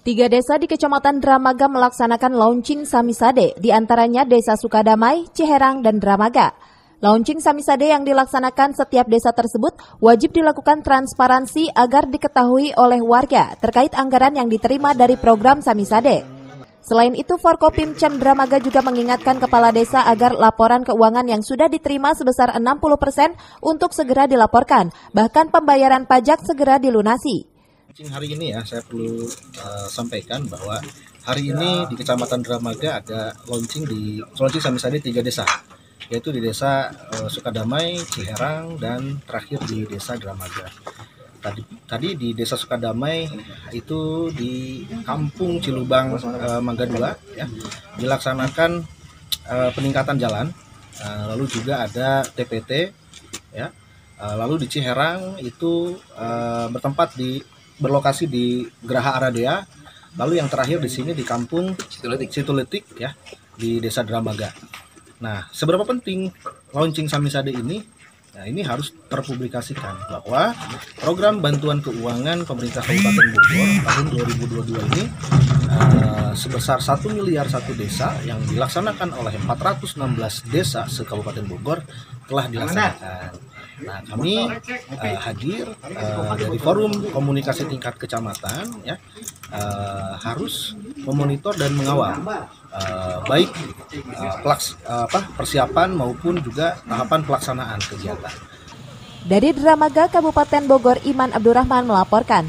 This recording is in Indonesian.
Tiga desa di Kecamatan Dramaga melaksanakan launching Samisade, di antaranya Desa Sukadamai, Ciherang, dan Dramaga. Launching Samisade yang dilaksanakan setiap desa tersebut wajib dilakukan transparansi agar diketahui oleh warga terkait anggaran yang diterima dari program Samisade. Selain itu, Forkopimcam Dramaga juga mengingatkan kepala desa agar laporan keuangan yang sudah diterima sebesar 60% untuk segera dilaporkan, bahkan pembayaran pajak segera dilunasi. Hari ini ya, saya perlu sampaikan bahwa hari ini di Kecamatan Dramaga ada launching Samisade 3 desa, yaitu di Desa Sukadamai, Ciherang, dan terakhir di Desa Dramaga. Tadi di Desa Sukadamai itu di Kampung Cilubang Mangga 2 ya, dilaksanakan peningkatan jalan, lalu juga ada TPT ya. Lalu di Ciherang itu berlokasi di Geraha Aradea, lalu yang terakhir di sini di Kampung Situletik ya, di Desa Dramaga. Nah, seberapa penting launching Samisade ini? Nah, ini harus terpublikasikan bahwa program bantuan keuangan pemerintah Kabupaten Bogor tahun 2022 ini sebesar 1 miliar satu desa yang dilaksanakan oleh 416 desa se-Kabupaten Bogor telah dilaksanakan. Nah, kami hadir dari Forum Komunikasi Tingkat Kecamatan ya, harus memonitor dan mengawal baik persiapan maupun juga tahapan pelaksanaan kegiatan. Dari Dramaga, Kabupaten Bogor, Iman Abdurrahman melaporkan.